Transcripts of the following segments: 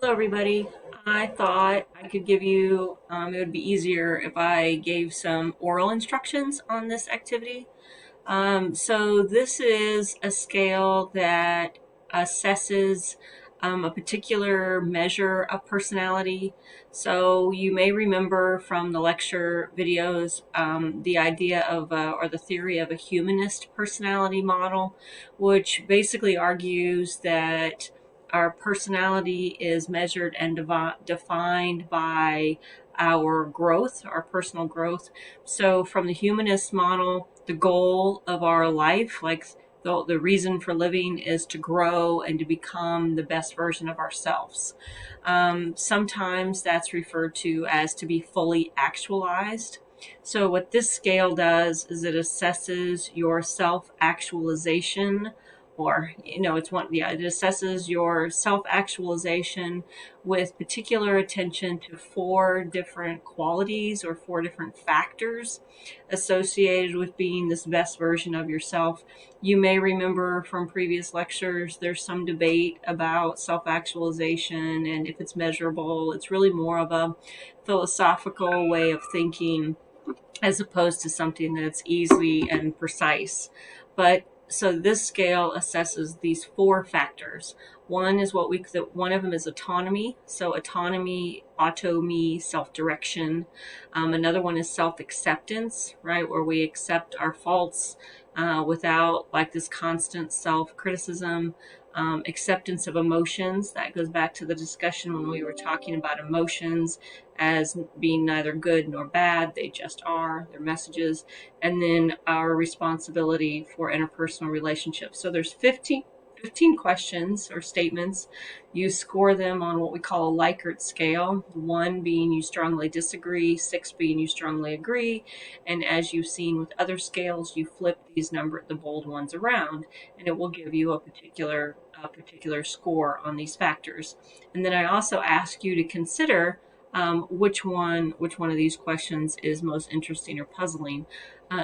Hello, everybody. I thought I could give you, it would be easier if I gave some oral instructions on this activity. So this is a scale that assesses a particular measure of personality. So you may remember from the lecture videos the idea of, or the theory of a humanist personality model, which basically argues that our personality is measured and defined by our growth, our personal growth. So, from the humanist model, the goal of our life, like the reason for living, is to grow and to become the best version of ourselves. Sometimes that's referred to as to be fully actualized. So, what this scale does is it assesses your self actualization, or it's one, yeah, it assesses your self actualization with particular attention to four different qualities or four different factors associated with being this best version of yourself. You may remember from previous lectures, there's some debate about self actualization and if it's measurable. It's really more of a philosophical way of thinking as opposed to something that's easy and precise. But so this scale assesses these four factors. One is one of them is autonomy. So autonomy, autonomy, self-direction. Another one is self-acceptance, right, where we accept our faults without like this constant self-criticism. Acceptance of emotions, that goes back to the discussion when we were talking about emotions as being neither good nor bad. They just are. They're messages. And then our responsibility for interpersonal relationships. So there's 15 questions or statements. You score them on what we call a Likert scale. 1 being you strongly disagree, 6 being you strongly agree. And as you've seen with other scales, you flip the bold ones around, and it will give you a particular score on these factors. And then I also ask you to consider which one of these questions is most interesting or puzzling.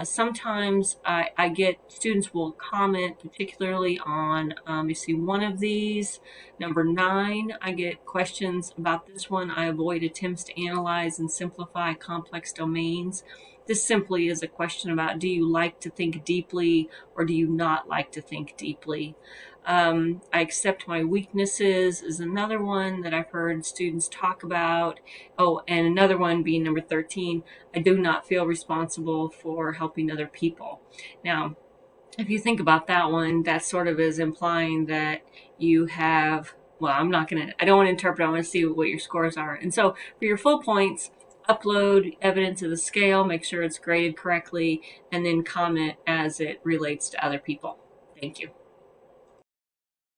Sometimes I get students will comment particularly on, you see one of these, number 9, I get questions about this one. I avoid attempts to analyze and simplify complex domains. This simply is a question about, do you like to think deeply or do you not like to think deeply? I accept my weaknesses is another one that I've heard students talk about. Oh, and another one being number 13, I do not feel responsible for helping other people. Now, if you think about that one, that sort of is implying that you have, well, I don't want to interpret, I want to see what your scores are. And so for your full points, upload evidence of the scale, make sure it's graded correctly, and then comment as it relates to other people. Thank you.